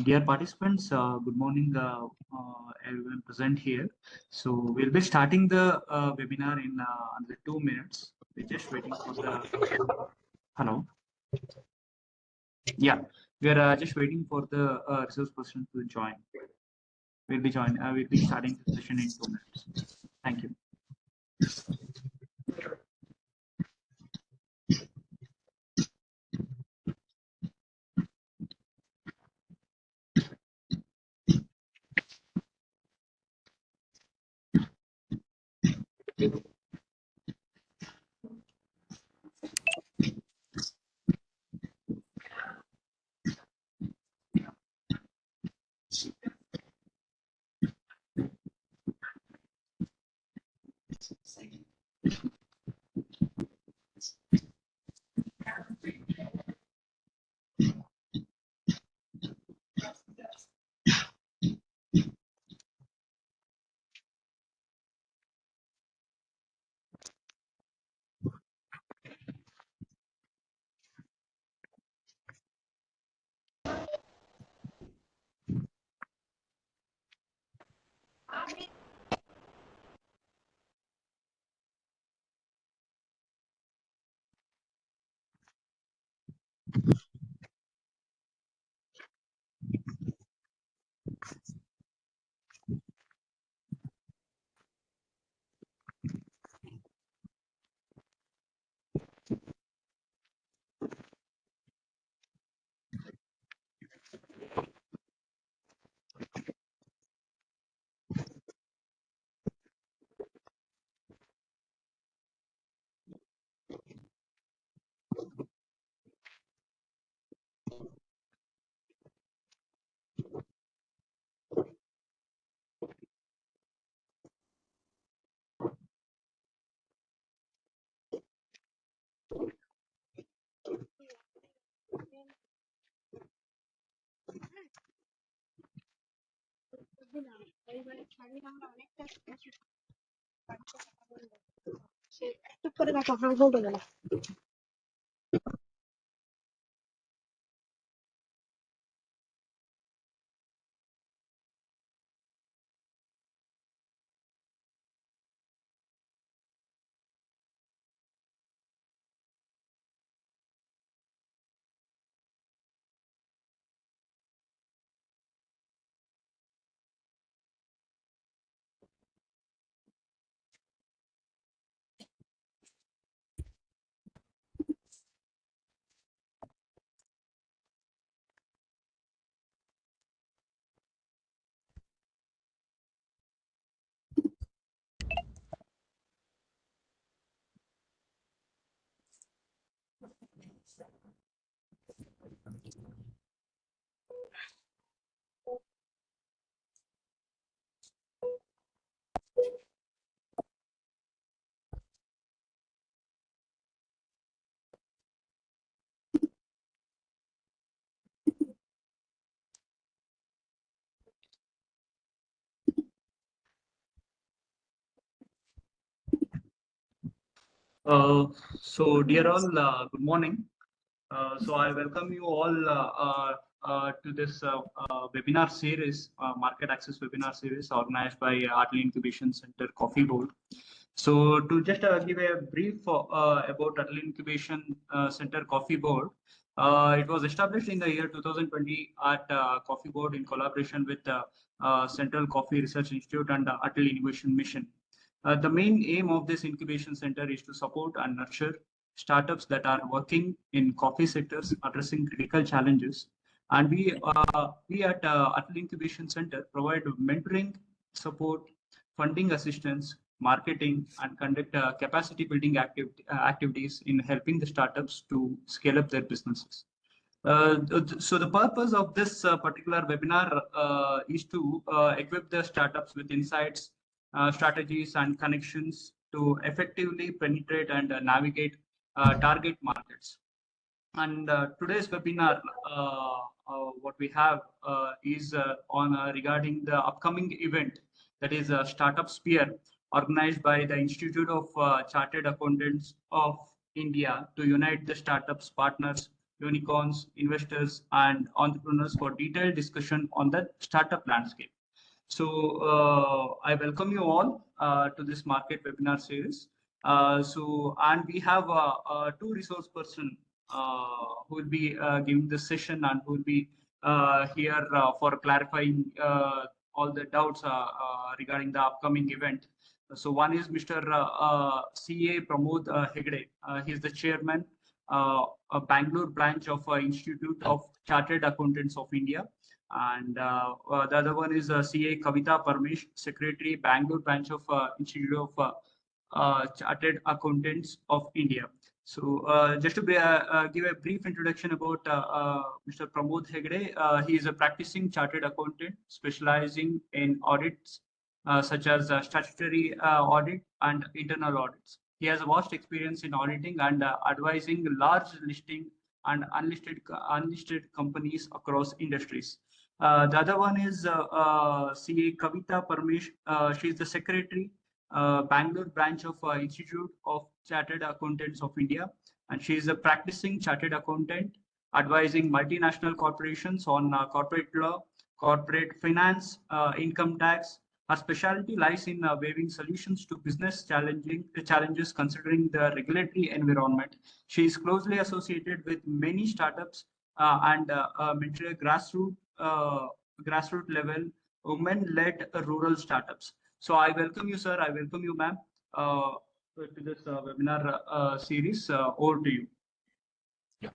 Dear participants, good morning, everyone present here. So we'll be starting the webinar in under 2 minutes. We're just waiting for the hello. Yeah, we are just waiting for the resource person to join. We'll be starting the session in 2 minutes. Thank you. চুপ করে রাখো, হাল বলতে গেলে Uh, dear all, good morning. I welcome you all to this webinar series, Market Access webinar series organized by Artl Incubation Center Coffee Board. So, to just give a brief about Artl Incubation Center Coffee Board, it was established in the year 2020 at Coffee Board in collaboration with Central Coffee Research Institute and Artl Innovation Mission. The main aim of this incubation center is to support and nurture startups that are working in coffee sectors addressing critical challenges. And we at Atal Incubation Center provide mentoring, support, funding assistance, marketing, and conduct capacity building activities in helping the startups to scale up their businesses. So the purpose of this particular webinar is to equip the startups with insights, strategies, and connections to effectively penetrate and navigate target markets. And today's webinar, what we have is on regarding the upcoming event, that is Startup Sphere, organized by the Institute of Chartered Accountants of India to unite the startups, partners, unicorns, investors, and entrepreneurs for detailed discussion on the startup landscape. So I welcome you all to this market webinar series. And we have two resource person who will be giving this session and who will be here for clarifying all the doubts regarding the upcoming event. So one is Mr. CA Pramod Hegde. He is the chairman, a Bangalore branch of Institute of Chartered Accountants of India. And the other one is CA Kavita Parmesh, Secretary, Bangalore branch of Institute of Chartered Accountants of India. So just to give a brief introduction about Mr. Pramod Hegde, he is a practicing chartered accountant specializing in audits such as statutory audit and internal audits. He has a vast experience in auditing and advising large listing and unlisted companies across industries. The other one is CA Kavita Parmesh. She is the secretary, Bangalore branch of Institute of Chartered Accountants of India, and she is a practicing chartered accountant, advising multinational corporations on corporate law, corporate finance, income tax. Her specialty lies in waiving solutions to business challenges considering the regulatory environment. She is closely associated with many startups and mentored grassroots level women-led rural startups. So I welcome you, sir. I welcome you, ma'am, to this webinar series. Over to you. Yeah.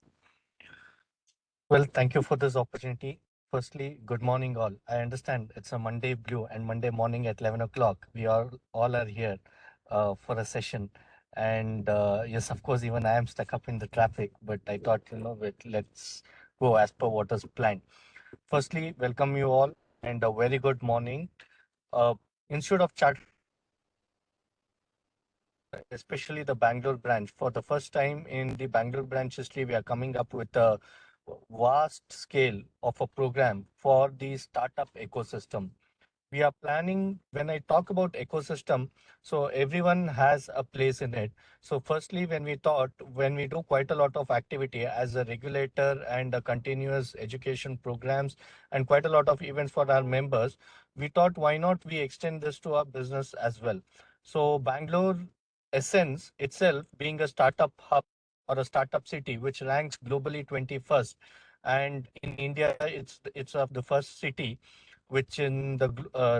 Well, thank you for this opportunity. Firstly, good morning, all. I understand it's a Monday blue and Monday morning at 11 o'clock. We all are here for a session. And yes, of course, even I am stuck up in the traffic, but I thought, let's go as per what is planned. Firstly, welcome you all and a very good morning. Institute of Chartered, especially the Bangalore branch, for the first time in the Bangalore branch history, we are coming up with a vast scale of a program for the startup ecosystem. We are planning, when I talk about ecosystem, so everyone has a place in it. So firstly, when we do quite a lot of activity as a regulator and a continuous education programs and quite a lot of events for our members, we thought why not we extend this to our business as well. So Bangalore essence itself being a startup hub or a startup city, which ranks globally 21st. And in India, it's of the first city which in the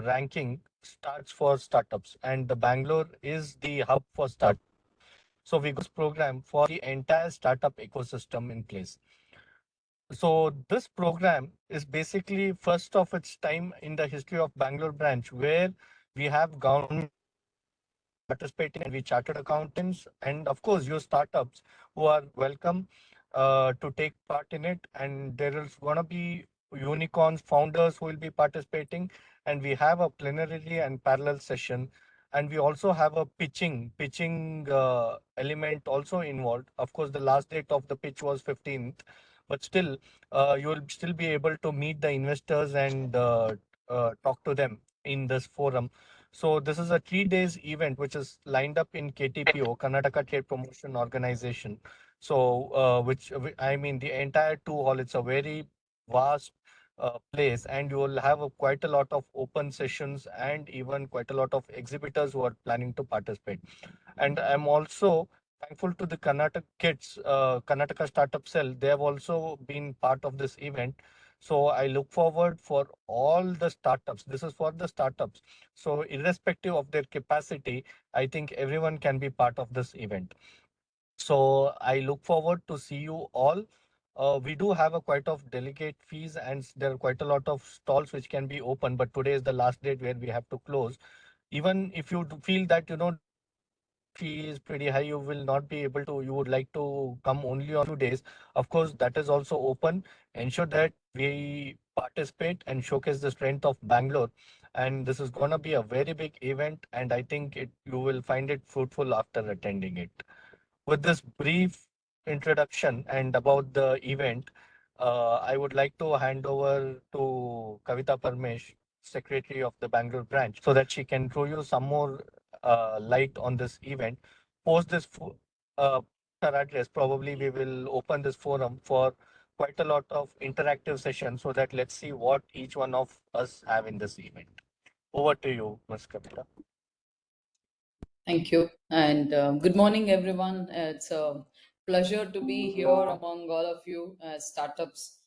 ranking starts for startups, and the Bangalore is the hub for start. So we got this program for the entire startup ecosystem in place. So this program is basically first of its time in the history of Bangalore branch, where we have government participating and we chartered accountants and of course your startups who are welcome to take part in it. And there is going to be unicorns founders who will be participating, and we have a plenary and parallel session, and we also have a pitching element also involved. Of course, the last date of the pitch was 15th, but still you will still be able to meet the investors and talk to them in this forum. So this is a 3 days event which is lined up in KTPO, Karnataka Trade Promotion Organization. So I mean the entire two hall. It's a very vast place, and you will have quite a lot of open sessions and even quite a lot of exhibitors who are planning to participate. And I'm also thankful to the Karnataka kids, Karnataka Startup Cell. They have also been part of this event. So I look forward for all the startups. This is for the startups. So irrespective of their capacity, I think everyone can be part of this event. So I look forward to see you all. We do have a quite of delegate fees, and there are quite a lot of stalls which can be open, but today is the last date where we have to close. Even if you feel that fee is pretty high, you will not be able to, you would like to come only on 2 days, of course that is also open. Ensure that we participate and showcase the strength of Bangalore, and this is going to be a very big event, and I think you will find it fruitful after attending it. With this brief introduction and about the event, I would like to hand over to Kavita Parmesh, Secretary of the Bangalore branch, so that she can throw you some more light on this event. Post this uh, her address, probably we will open this forum for quite a lot of interactive sessions, so that let's see what each one of us have in this event. Over to you, Ms. Kavita. Thank you. And good morning, everyone. It's a pleasure to be here among all of you. Startups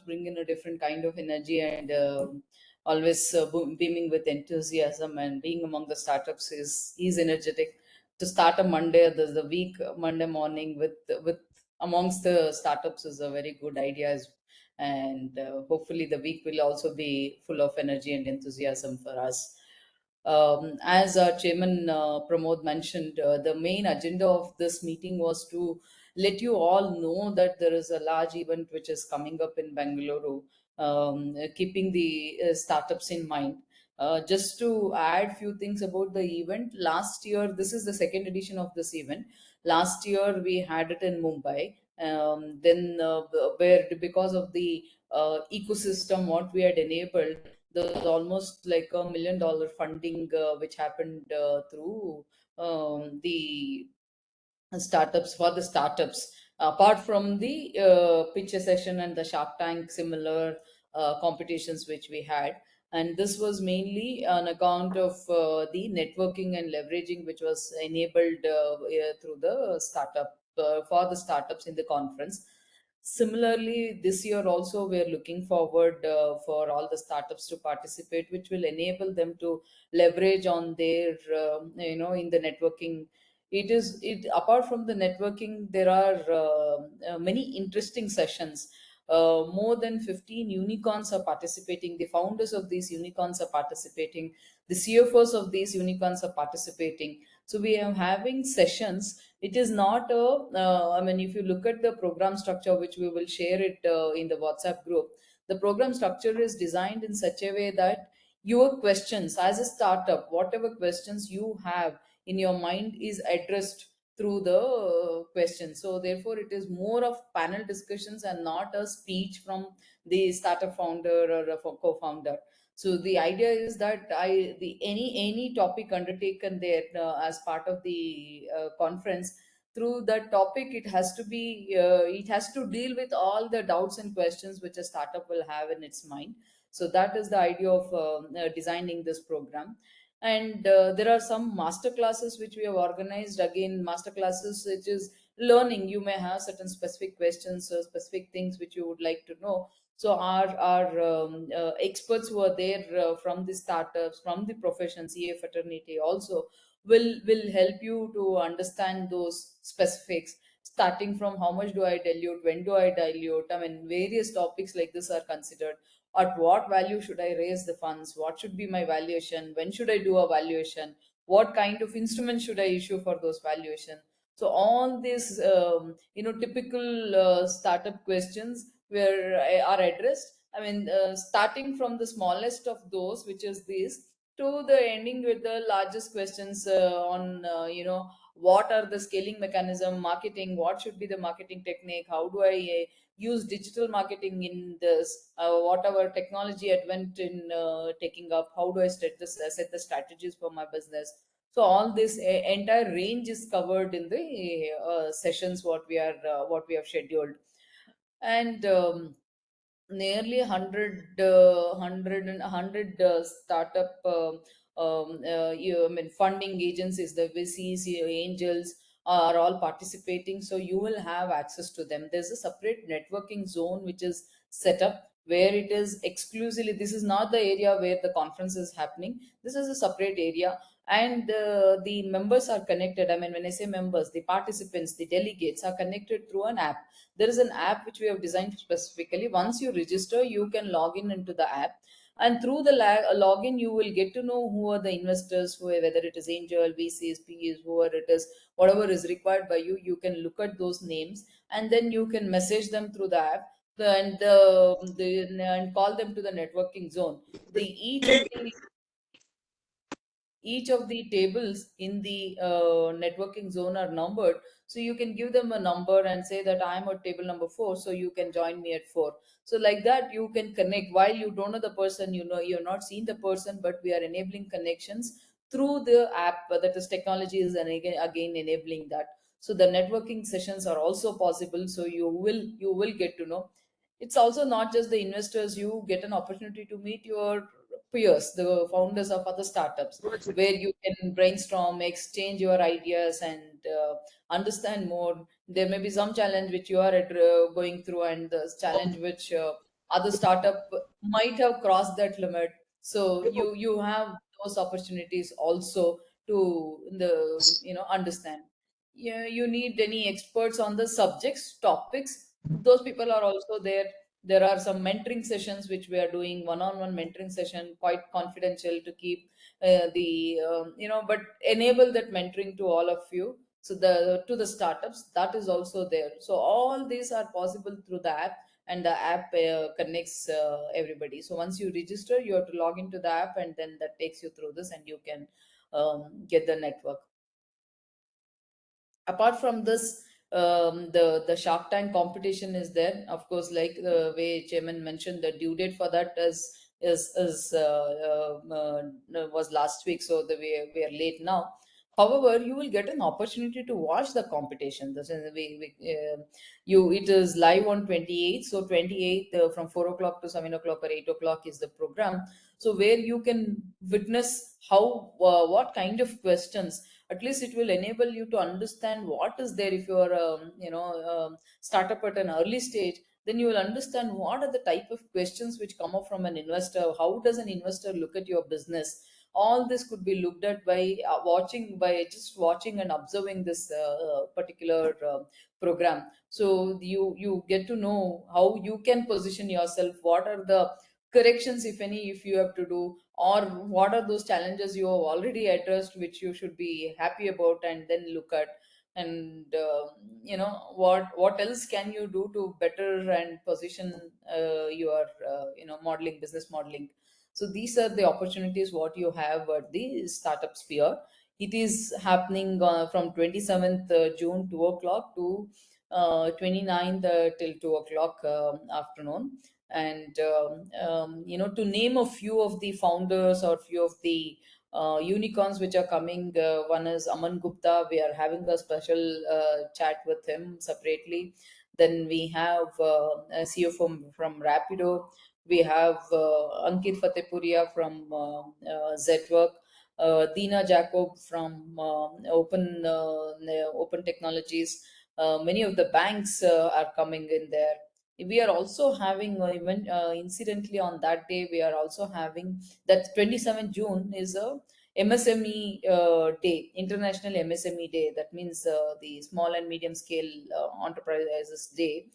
bring in a different kind of energy and always beaming with enthusiasm. And being among the startups is energetic. To start a Monday, the week Monday morning with amongst the startups is a very good idea. And hopefully, the week will also be full of energy and enthusiasm for us. As our chairman Pramod mentioned, the main agenda of this meeting was to let you all know that there is a large event which is coming up in Bangalore, keeping the startups in mind. Just to add few things about the event, last year, this is the second edition of this event. Last year we had it in Mumbai. Then where because of the ecosystem what we had enabled, there was almost like $1 million funding which happened through the startups for the startups, apart from the pitch session and the Shark Tank similar competitions which we had. And this was mainly on account of the networking and leveraging which was enabled through the startup for the startups in the conference. Similarly, this year also we are looking forward for all the startups to participate, which will enable them to leverage on their in the networking. It apart from the networking, there are many interesting sessions. More than 15 unicorns are participating. The founders of these unicorns are participating. The CFOs of these unicorns are participating. So we are having sessions. It is not a I mean, if you look at the program structure, which we will share it in the WhatsApp group, the program structure is designed in such a way that your questions as a startup, whatever questions you have in your mind, is addressed through the question. So therefore it is more of panel discussions and not a speech from the startup founder or a co-founder. So the idea is that the any topic undertaken there as part of the conference, through that topic it has to deal with all the doubts and questions which a startup will have in its mind. So that is the idea of designing this program. And there are some master classes which we have organized, again master classes which is learning. You may have certain specific questions or specific things which you would like to know. So our experts who are there from the startups, from the profession, CA fraternity also will help you to understand those specifics, starting from how much do I dilute, when do I dilute. I mean, various topics like this are considered. At what value should I raise the funds? What should be my valuation? When should I do a valuation? What kind of instrument should I issue for those valuation? So all these typical startup questions are addressed. I mean, starting from the smallest of those, which is this, to the ending with the largest questions on what are the scaling mechanism, marketing, what should be the marketing technique, how do I use digital marketing in this, whatever technology advent in taking up, how do I set the strategies for my business. So all this entire range is covered in the sessions what we have scheduled. And nearly 100 startup I mean funding agencies, the VCs, angels are all participating, so you will have access to them. There's a separate networking zone which is set up where it is exclusively, this is not the area where the conference is happening, this is a separate area. And the members are connected, I mean, when I say members, the participants, the delegates are connected through an app. There is an app which we have designed specifically. Once you register, you can log in into the app, and through the login you will get to know who are the investors, whether it is angel, VCs, PEs, whoever it is, whatever is required by you, you can look at those names, and then you can message them through the app. And call them to the networking zone. The each of the tables in the networking zone are numbered, so you can give them a number and say that I am at table number 4, so you can join me at 4. So like that you can connect while you don't know the person, you're not seeing the person, but we are enabling connections through the app. That is, technology is again enabling that. So the networking sessions are also possible, so you will get to know. It's also not just the investors, you get an opportunity to meet your peers, the founders of other startups, where you can brainstorm, exchange your ideas, and understand more. There may be some challenge which you are going through, and the challenge which other startup might have crossed that limit. So you have those opportunities also to understand. Yeah, you need any experts on the subjects, topics. Those people are also there. There are some mentoring sessions which we are doing, one-on-one mentoring session, quite confidential to keep but enable that mentoring to all of you. So to the startups, that is also there. So all these are possible through the app, and the app connects everybody. So once you register, you have to log into the app, and then that takes you through this, and you can get the network. Apart from this, the Shark Tank competition is there. Of course, like the way Chairman mentioned, the due date for that was last week, so we are late now. However, you will get an opportunity to watch the competition. This is it is live on 28th. So 28th from 4 o'clock to 7 o'clock or 8 o'clock is the program. So where you can witness how what kind of questions, at least it will enable you to understand what is there. If you are startup at an early stage, then you will understand what are the type of questions which come up from an investor. How does an investor look at your business? All this could be looked at by just watching and observing this particular program. So you get to know how you can position yourself, what are the corrections, if any, if you have to do, or what are those challenges you have already addressed which you should be happy about, and then look at. And what else can you do to better and position your modeling, business modeling. So these are the opportunities what you have at the startup sphere. It is happening from 27th June 2 o'clock to 29th till 2 o'clock afternoon. And to name a few of the founders or few of the unicorns which are coming, one is Aman Gupta. We are having a special chat with him separately. Then we have a CEO from Rapido. We have Ankit Fatehpuria from Zetwork, Dina Jacob from Open Technologies. Many of the banks are coming in there. We are also having even incidentally on that day, we are also having that 27th June is a MSME day, International MSME Day. That means the small and medium scale enterprises day.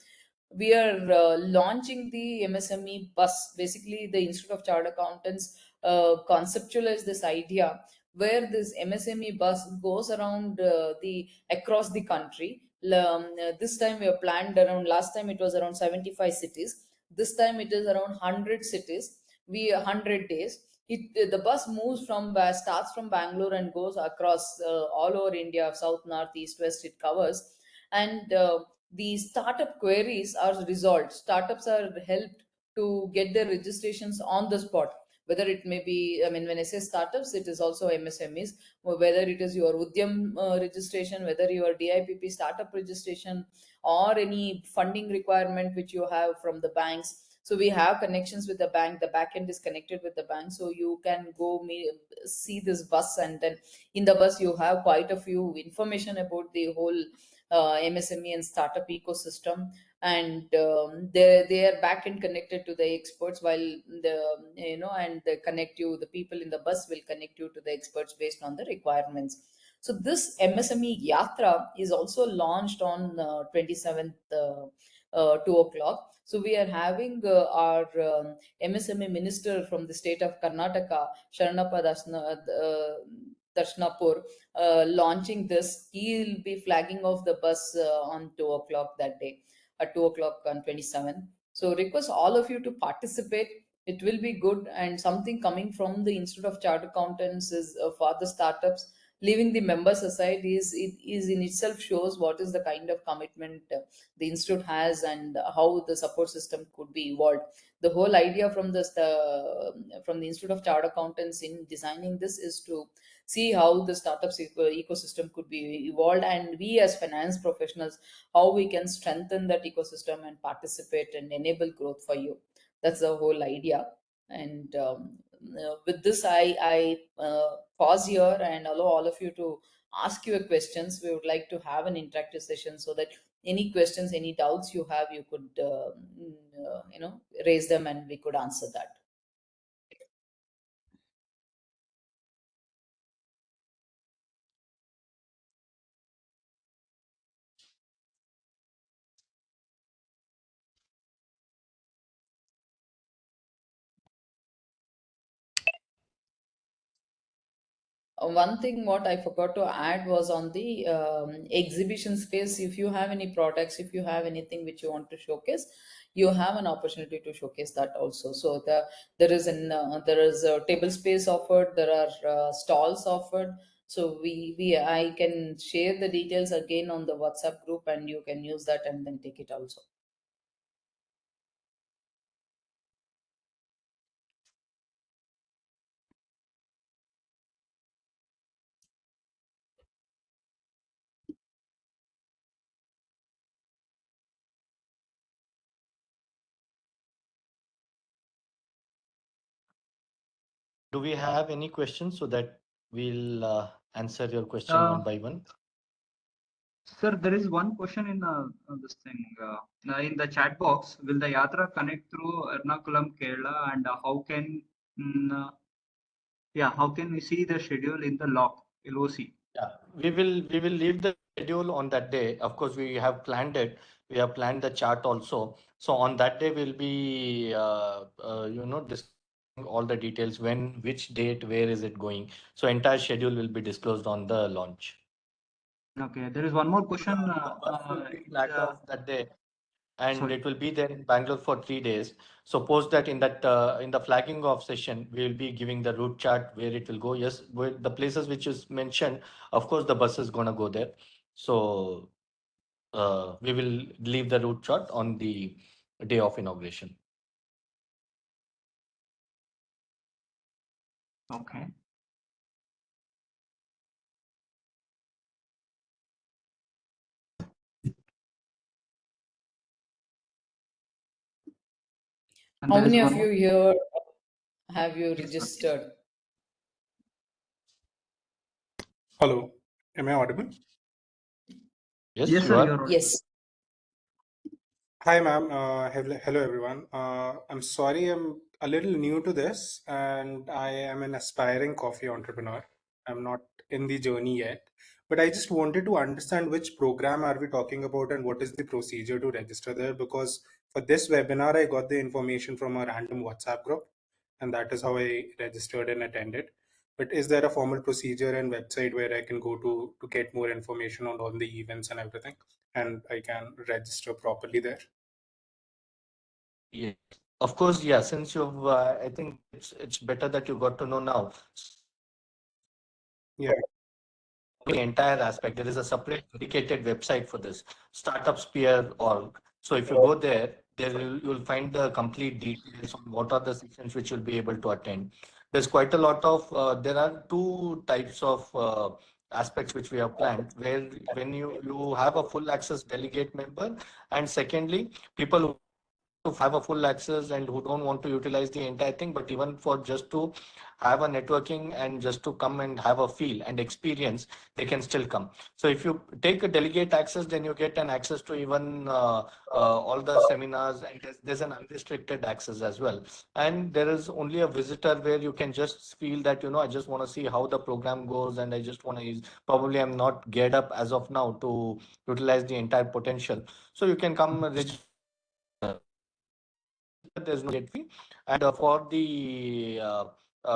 We are launching the MSME bus. Basically, the Institute of Chartered Accountants conceptualized this idea where this MSME bus goes around the across the country. This time we have planned around. Last time it was around 75 cities. This time it is around 100 cities. 100 days. The bus moves from starts from Bangalore and goes across all over India, south, north, east, west. It covers, and the startup queries are resolved. Startups are helped to get their registrations on the spot. Whether it may be, I mean, when I say startups, it is also MSMEs. Whether it is your Udyam registration, whether your DIPP startup registration, or any funding requirement which you have from the banks. So we have connections with the bank. The back end is connected with the bank, so you can see this bus, and then in the bus you have quite a few information about the whole MSME and startup ecosystem, and they are back end connected to the experts, while and they connect you. The people in the bus will connect you to the experts based on the requirements. So this MSME Yatra is also launched on 27th, 2 o'clock. So we are having our MSME minister from the state of Karnataka, Sharanappa Darshanapur, launching this. He'll be flagging off the bus on 2 o'clock that day, at 2 o'clock on 27th. So request all of you to participate. It will be good, and something coming from the Institute of Chartered Accountants is for the startups. Leaving the members aside is in itself shows what is the kind of commitment the institute has, and how the support system could be evolved. The whole idea from the Institute of Chartered Accountants in designing this is to see how the startups ecosystem could be evolved, and we as finance professionals, how we can strengthen that ecosystem and participate and enable growth for you. That's the whole idea. And with this, I pause here and allow all of you to ask your questions. We would like to have an interactive session, so that any questions, any doubts you have, you could raise them and we could answer that. One thing what I forgot to add was on the exhibition space. If you have any products, if you have anything which you want to showcase, you have an opportunity to showcase that also. So there is a table space offered. There are stalls offered. So I can share the details again on the WhatsApp group, and you can use that and then take it also. Do we have any questions so that we'll answer your question one by one? Sir, there is one question in this thing in the chat box. Will the Yatra connect through Ernakulam, Kerala, and how can we see the schedule in the LOC? Yeah, we will leave the schedule on that day. Of course, we have planned it. We have planned the chart also. So on that day, we'll be discussing all the details, when, which date, where is it going. So entire schedule will be disclosed on the launch. Okay, there is one more question. Bus will be flagged off that day, and sorry. it will be there in Bangalore for 3 days. Suppose that in the flagging off session, we will be giving the route chart where it will go. Yes, where the places which is mentioned, of course, the bus is gonna go there. So we will leave the route chart on the day of inauguration. Okay. And How there is many one of more. you here have you registered? Hello, am I audible? Yes, Yes, you sir, are. you're audible. Yes. Hi, ma'am. Hello, everyone. I'm sorry, I'm a little new to this, and I am an aspiring coffee entrepreneur. I'm not in the journey yet, but I just wanted to understand which program are we talking about and what is the procedure to register there. Because for this webinar, I got the information from a random WhatsApp group, and that is how I registered and attended. But is there a formal procedure and website where I can go to get more information on all the events and everything, and I can register properly there? Yes. Of course, yeah. Since you've, I think it's better that you got to know now. Yeah. The entire aspect. There is a separate dedicated website for this, startupsphere.org. So if you go there, you'll find the complete details on what are the sessions which you'll be able to attend. There's quite a lot of, there are two types of aspects which we have planned, where when you have a full access delegate member, and secondly, people who have a full access and who don't want to utilize the entire thing, but even for just to have a networking and just to come and have a feel and experience, they can still come. So if you take a delegate access, then you get an access to even all the seminars, and there's an unrestricted access as well. And there is only a visitor where you can just feel that, I just want to see how the program goes, and I just want to use, probably I'm not geared up as of now to utilize the entire potential. So you can come register. There's no gate fee, and for the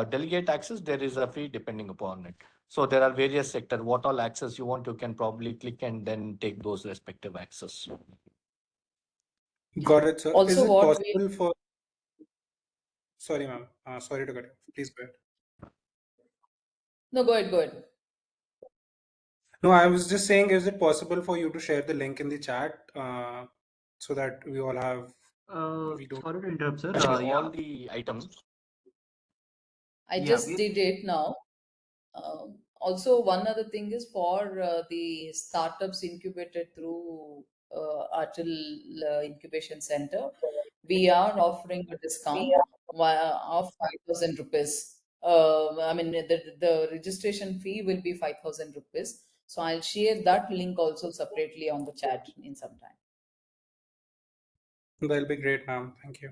delegate access, there is a fee depending upon it. So there are various sectors. What all access you want, you can probably click and then take those respective access. Got it, sir. Is Also, it what we possible for... Sorry, ma'am. Sorry to cut you off. Please go ahead. no, go ahead, go ahead. No, I was just saying, is it possible for you to share the link in the chat so that we all have... We don't... Sorry to interrupt, sir. All the items. I Yeah, just did it now. Also, one other thing is for the startups incubated through Artil Incubation Center, we are offering a discount of 5,000 rupees. I mean, the registration fee will be 5,000 rupees. So I'll share that link also separately on the chat in some time. That'll be great, ma'am. Thank you.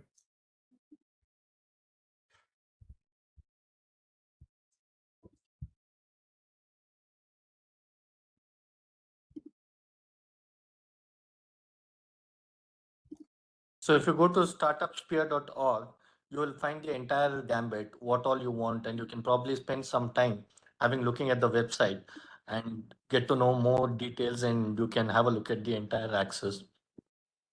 So if you go to startupsphere.org, you will find the entire gambit, what all you want, and you can probably spend some time having looking at the website and get to know more details, and you can have a look at the entire access.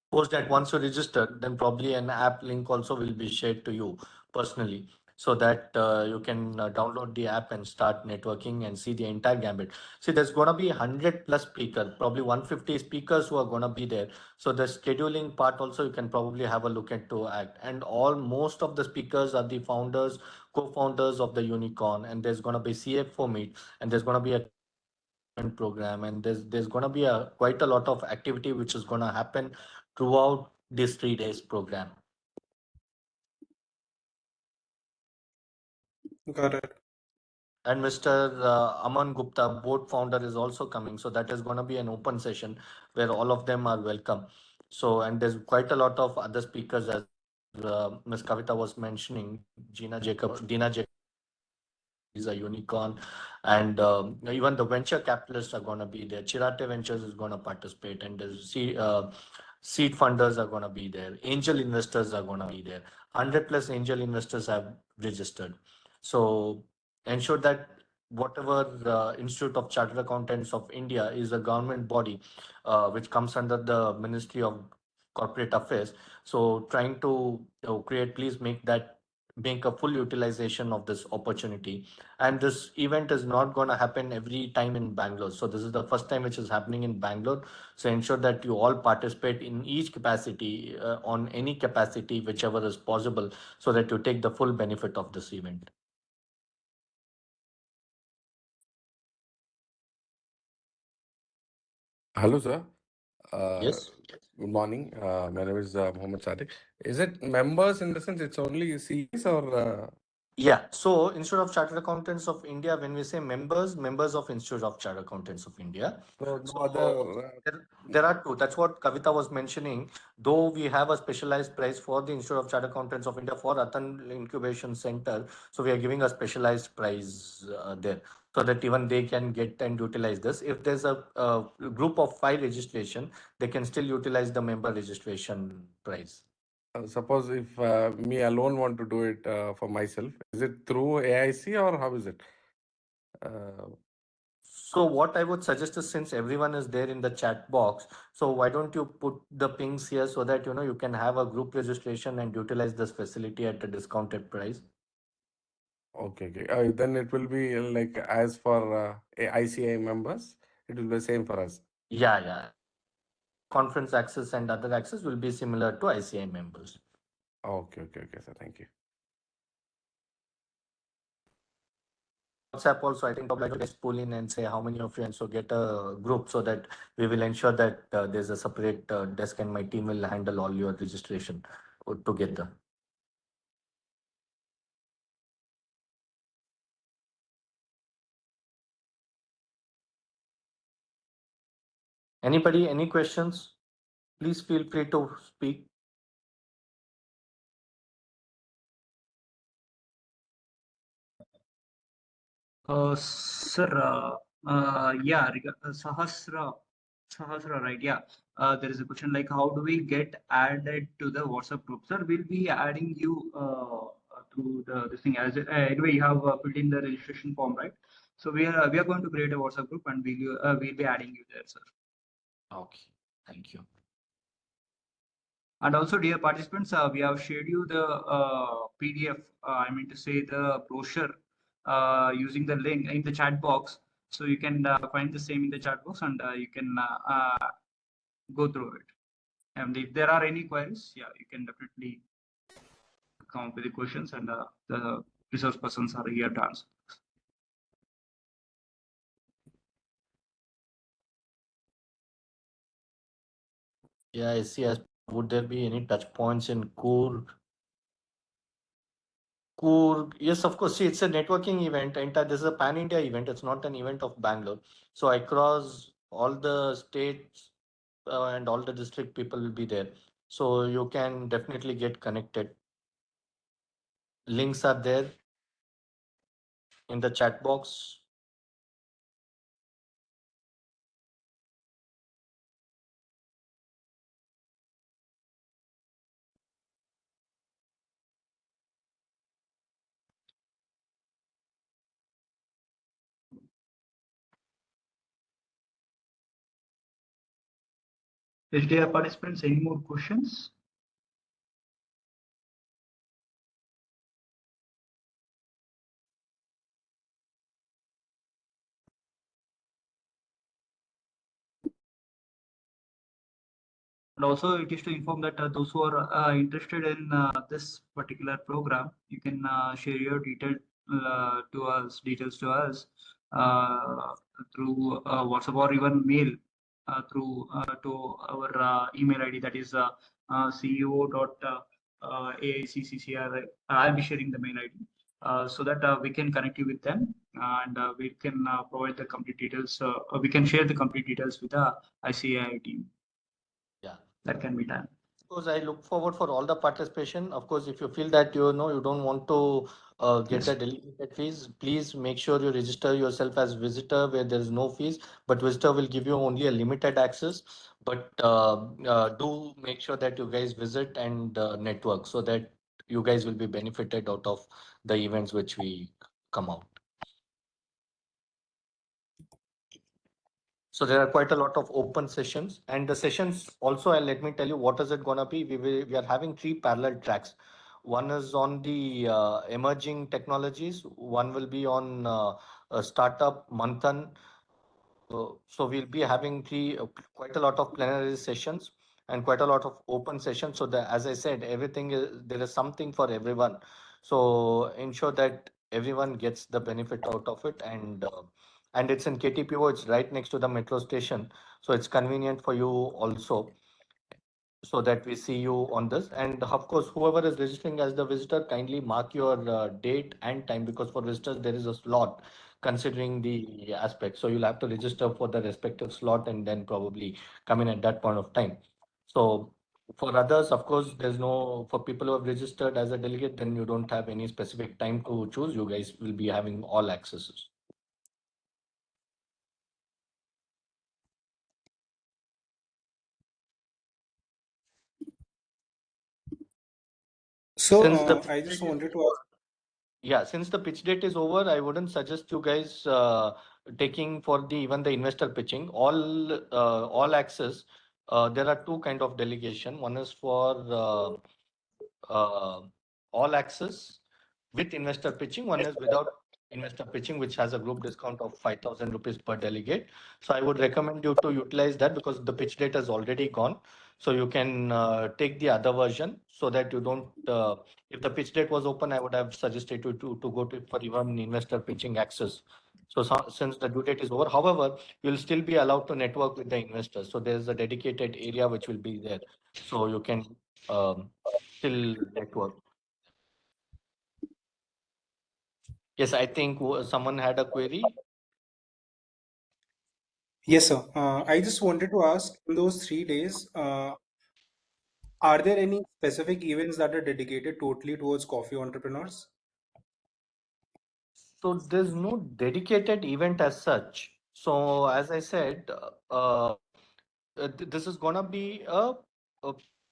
Post that once you register, then probably an app link also will be shared to you personally, so that you can download the app and start networking and see the entire gambit. See, there's going to be 100 plus speakers, probably 150 speakers who are going to be there. So the scheduling part also you can probably have a look at to act. And most of the speakers are the founders, co-founders of the Unicorn, and there's going to be CFO meet, and there's going to be a program, and there's going to be quite a lot of activity which is going to happen throughout this 3 days program. Got it. And Mr. Aman Gupta, board founder, is also coming, so that is going to be an open session where all of them are welcome. So, and there's quite a lot of other speakers, as Ms. Kavita was mentioning. Dina Jacob is a unicorn, and even the venture capitalists are going to be there. Chirate Ventures is going to participate, and there's seed funders are going to be there. Angel investors are going to be there. 100 plus angel investors have registered. So ensure that whatever the Institute of Chartered Accountants of India is a government body which comes under the Ministry of Corporate Affairs. So trying to create, please make a full utilization of this opportunity. And this event is not going to happen every time in Bangalore. So this is the first time which is happening in Bangalore. So ensure that you all participate in each capacity, on any capacity, whichever is possible, so that you take the full benefit of this event. Hello, sir. Yes. Good morning. My name is Mohammed Sadiq. Is it members in the sense it's only CEs or? Yeah. So Institute of Chartered Accountants of India, when we say members of Institute of Chartered Accountants of India. No So other. there are two. That's what Kavita was mentioning. Though we have a specialized price for the Institute of Chartered Accountants of India for Ratan Incubation Center, so we are giving a specialized price there, so that even they can get and utilize this. If there's a group of 5 registration, they can still utilize the member registration price. Suppose if me alone want to do it for myself, is it through AIC or how is it? So what I would suggest is, since everyone is there in the chat box, so why don't you put the pings here so that you can have a group registration and utilize this facility at a discounted price. Okay, okay. Then it will be like as for ICI members, it will be the same for us. Yeah. Conference access and other access will be similar to ICI members. Okay, okay, okay, sir. Thank you. WhatsApp also, I think probably just pull in and say how many of you, and so get a group so that we will ensure that there's a separate desk and my team will handle all your registration together. Anybody, any questions? Please feel free to speak. Sir, Sahasra, right? Yeah. There is a question like, how do we get added to the WhatsApp group? Sir, we'll be adding you through this thing. Anyway, you have filled in the registration form, right? So we are going to create a WhatsApp group and we'll be adding you there, sir. Okay, thank you. And also, dear participants, we have shared you the PDF, I mean to say the brochure using the link in the chat box. So you can find the same in the chat box and you can go through it. And if there are any queries, yeah, you can definitely come up with the questions and the resource persons are here to answer. Yeah, I see. Would there be any touch points in Coorg? Coorg, yes, of course. See, it's a networking event, and this is a pan-India event. It's not an event of Bangalore. So across all the states and all the district people will be there. So you can definitely get connected. Links are there in the chat box. Is there participants any more questions? And also, it is to inform that those who are interested in this particular program, you can share your details to us through WhatsApp or even mail through to our email ID, that is CEO.AIC-CCRI. I'll be sharing the mail ID so that we can connect you with them and we can provide the complete details. We can share the complete details with the ICAI team. Yeah, that can be done. of course, I look forward for all the participation. Of course, if you feel that you don't want to get Yes. the delegated fees, please make sure you register yourself as visitor where there is no fees. But visitor will give you only a limited access. But do make sure that you guys visit and network so that you guys will be benefited out of the events which we come out. So there are quite a lot of open sessions, and the sessions also, let me tell you what is it gonna be. We are having 3 parallel tracks. One is on the emerging technologies. One will be on startup Manthan. So we'll be having quite a lot of plenary sessions and quite a lot of open sessions. So that, as I said, there is something for everyone. So ensure that everyone gets the benefit out of it, and it's in KTPO. It's right next to the metro station, so it's convenient for you also. So that we see you on this, and of course, whoever is registering as the visitor, kindly mark your date and time, because for visitors there is a slot considering the aspect. So you'll have to register for the respective slot and then probably come in at that point of time. So for others, of course, there's no, for people who have registered as a delegate, then you don't have any specific time to choose. You guys will be having all accesses. So Since the I just wanted to ask. Yeah, since the pitch date is over, I wouldn't suggest you guys taking for the even the investor pitching, all access. There are two kind of delegation. One is for all access with investor pitching. One is without investor pitching, which has a group discount of 5,000 rupees per delegate. So I would recommend you to utilize that because the pitch date has already gone. So you can take the other version so that you don't. If the pitch date was open, I would have suggested you to go to for even investor pitching access. So since the due date is over, however, you'll still be allowed to network with the investors. So there's a dedicated area which will be there. So you can still network. Yes, I think someone had a query. Yes, sir. I just wanted to ask, in those 3 days, are there any specific events that are dedicated totally towards coffee entrepreneurs? So there's no dedicated event as such. So as I said, this is gonna be a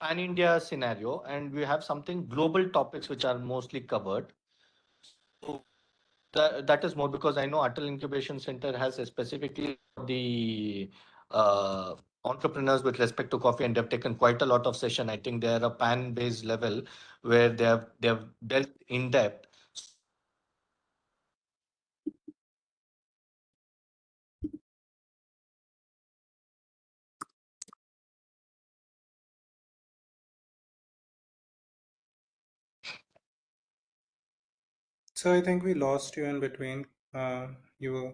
pan-India scenario, and we have something global topics which are mostly covered. So that is more because I know Atal Incubation Center has a specifically the uh, entrepreneurs with respect to coffee, and they've taken quite a lot of session. I think they're a pan-based level where they have dealt in depth. So I think we lost you in between. You were.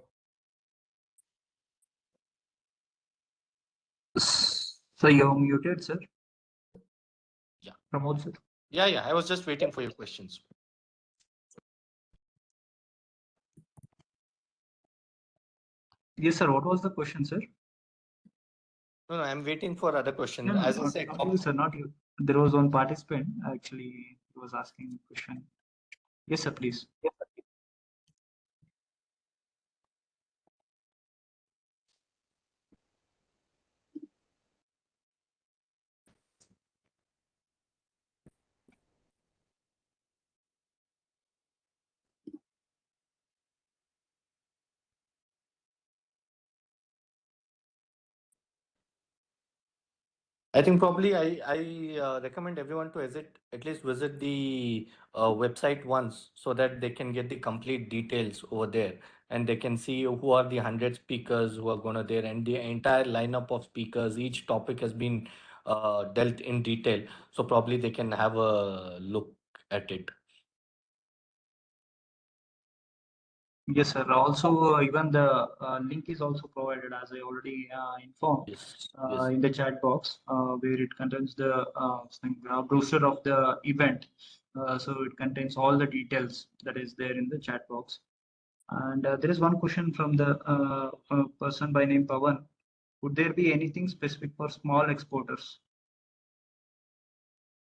So you're muted, sir. Yeah. Pramod, sir. Yeah. I was just waiting for your questions. Yes, sir. What was the question, sir? No, I'm waiting for other questions. No, As I said, not you, sir. Not you. There was one participant actually who was asking a question. Yes, sir. Please. I think probably I recommend everyone to at least visit the website once so that they can get the complete details over there and they can see who are the 100 speakers who are gonna there and the entire lineup of speakers. Each topic has been dealt in detail, so probably they can have a look at it. Yes, sir. Also, even the link is also provided, as I already informed, Yes, yes. in the chat box, where it contains the brochure of the event. So it contains all the details that is there in the chat box. And there is one question from the person by name Pawan. Would there be anything specific for small exporters?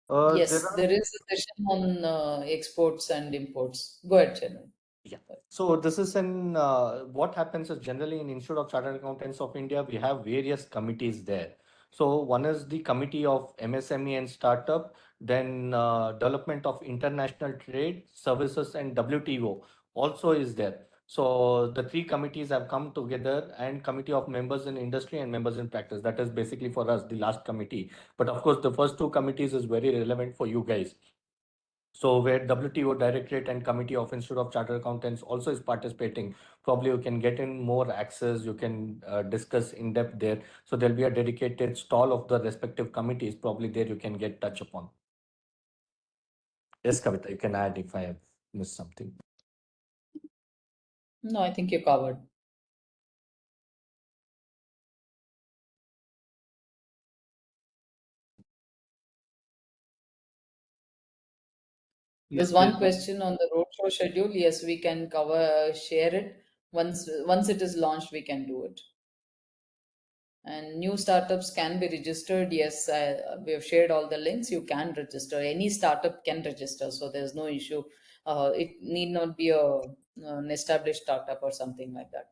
There Yes, are. there is a session on exports and imports. Go ahead, Chairman. Yeah. So this is in what happens is generally in Institute of Chartered Accountants of India, we have various committees there. So one is the Committee of MSME and Startup, then Development of International Trade, Services and WTO also is there. So the three committees have come together and Committee of Members in Industry and Members in Practice. That is basically for us, the last committee. But of course, the first two committees is very relevant for you guys. So where WTO Directorate and Committee of Institute of Chartered Accountants also is participating, probably you can get in more access, you can discuss in depth there. So there'll be a dedicated stall of the respective committees, probably there you can get touch upon. Yes, Kavita, you can add if I have missed something. No, I think you covered. There's one question on the roadshow schedule. Yes, we can share it. Once it is launched, we can do it. And new startups can be registered. Yes, we have shared all the links. You can register. Any startup can register, so there's no issue. It need not be an established startup or something like that.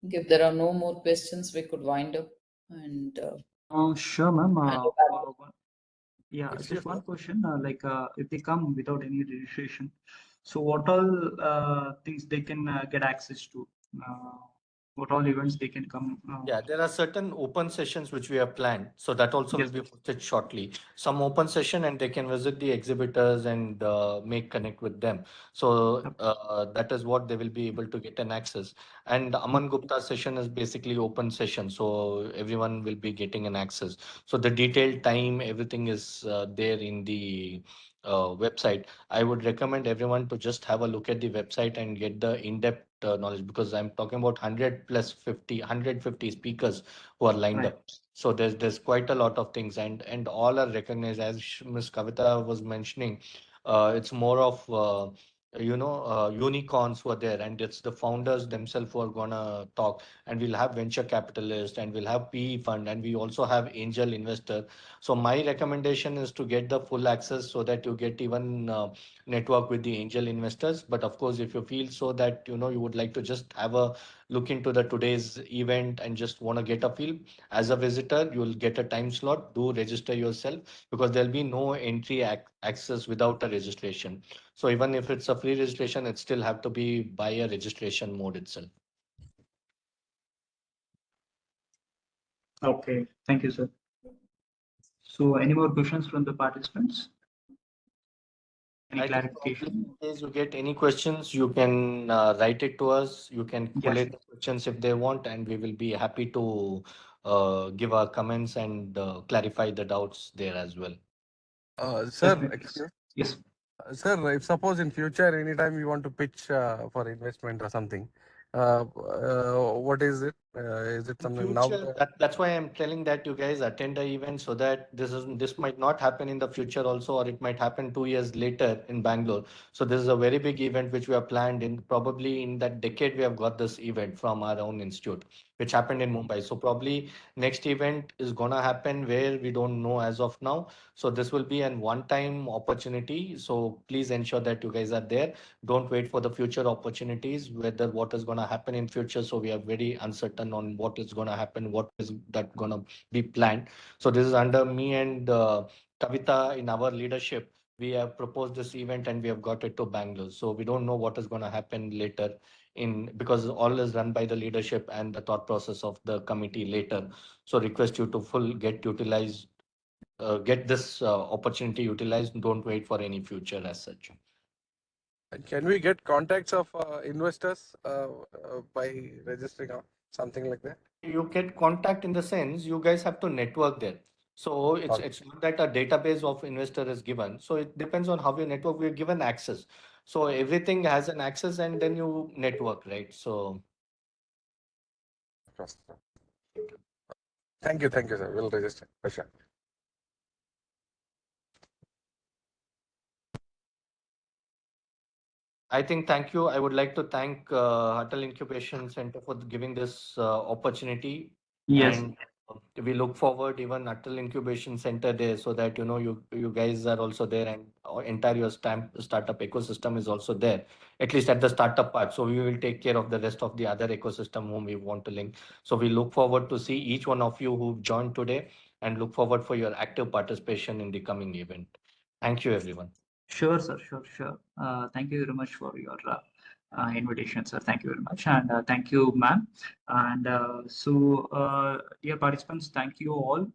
If there are no more questions, we could wind up. And Sure, ma'am. Hello. Yeah, Excuse just me. one question. If they come without any registration, so what all things they can get access to? Uh, what all events they can come? Yeah, there are certain open sessions which we have planned. So that also will Yes. be posted shortly. Some open session and they can visit the exhibitors and make connect with them. So that is what they will be able to get an access. And Aman Gupta session is basically open session. So everyone will be getting an access. So the detailed time, everything is there in the website. I would recommend everyone to just have a look at the website and get the in-depth knowledge, because I'm talking about 100 plus 50, 150 speakers who are lined Right. up. So there's quite a lot of things, and all are recognized. As Ms. Kavita was mentioning, it's more of unicorns who are there, and it's the founders themselves who are gonna talk. And we'll have venture capitalists, and we'll have PE fund, and we also have angel investor. So my recommendation is to get the full access so that you get even network with the angel investors. But of course, if you feel so that you would like to just have a look into the today's event and just want to get a feel as a visitor, you'll get a time slot. Do register yourself, because there'll be no entry access without a registration. So even if it's a free registration, it still have to be by a registration mode itself. Okay. Thank you, sir. So, any more questions from the participants? Any I think probably clarification? in case you get any questions, you can write it to us. You can Yes. collate the questions if they want, and we will be happy to give our comments and clarify the doubts there as well. Sir, Definitely. excuse. Yes. Sir, if suppose in future anytime you want to pitch for investment or something, what is it? Is it In something now? future, that's why I'm telling that you guys attend the event, so that this might not happen in the future also, or it might happen 2 years later in Bangalore. So this is a very big event which we have planned in, probably in that decade we have got this event from our own institute, which happened in Mumbai. So probably next event is gonna happen where we don't know as of now. So this will be an one-time opportunity. So please ensure that you guys are there. Don't wait for the future opportunities, whether what is going to happen in future. So we are very uncertain on what is going to happen, what is that going to be planned. So this is under me and Kavita in our leadership. We have proposed this event and we have got it to Bangalore. So we don't know what is going to happen later, in because all is run by the leadership and the thought process of the committee later. So request you to full get utilized, get this opportunity utilized. Don't wait for any future as such. Can we get contacts of investors by registering or something like that? You get contact in the sense you guys have to network there. So Okay. it's not that a database of investor is given. So it depends on how you network. We're given access. So everything has an access, and then you network, right? So Thank you, sir. We'll register for sure. I think thank you. I would like to thank Atal Incubation Center for giving this opportunity, Yes. and we look forward even Atal Incubation Center there, so that you guys are also there, and our entire your startup ecosystem is also there, at least at the startup part. So we will take care of the rest of the other ecosystem whom we want to link. So we look forward to see each one of you who've joined today, and look forward for your active participation in the coming event. Thank you, everyone. Sure, sir. Sure, sure. Thank you very much for your invitation, sir. Thank you very much. And thank you, ma'am. And dear participants, thank you all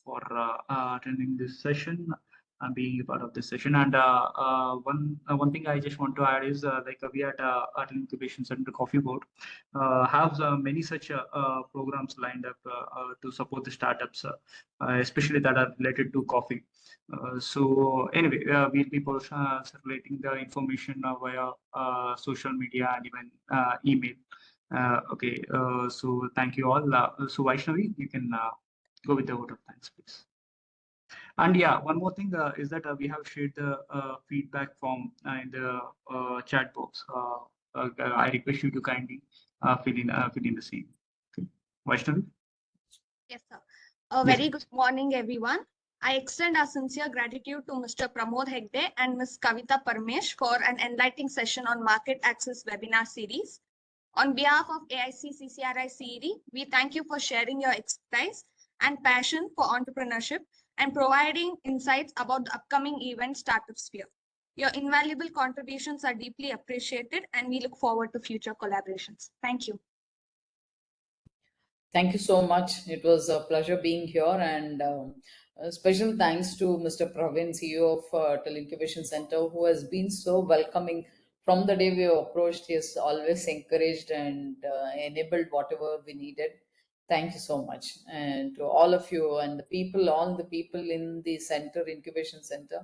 for attending this session and being a part of this session. And one thing I just want to add is we at Incubation Center Coffee Board have many such programs lined up to support the startups, especially that are related to coffee. So anyway, we'll be circulating the information via social media and even email. Okay, so thank you all. So Vaishnavi, you can go with the vote of thanks, please. And yeah, one more thing is that we have shared the feedback form in the chat box. I request you to kindly fill in the same. Okay. Vaishnavi? Yes, sir. A Yes. very good morning, everyone. I extend our sincere gratitude to Mr. Pramod Hegde and Ms. Kavita Parmesh for an enlightening session on market access webinar series. On behalf of AIC-CCRI-CED, we thank you for sharing your expertise and passion for entrepreneurship and providing insights about the upcoming event Startup Sphere. Your invaluable contributions are deeply appreciated, and we look forward to future collaborations. Thank you. Thank you so much. It was a pleasure being here, and a special thanks to Mr. Praveen, CEO of Telecommunication Center, who has been so welcoming from the day we approached. He has always encouraged and enabled whatever we needed. Thank you so much, and to all of you and the people, all the people in the center, incubation center.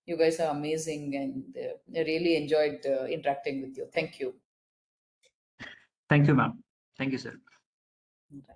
You guys are amazing, and I really enjoyed interacting with you. Thank you. Thank you, ma'am. Thank you, sir. Okay.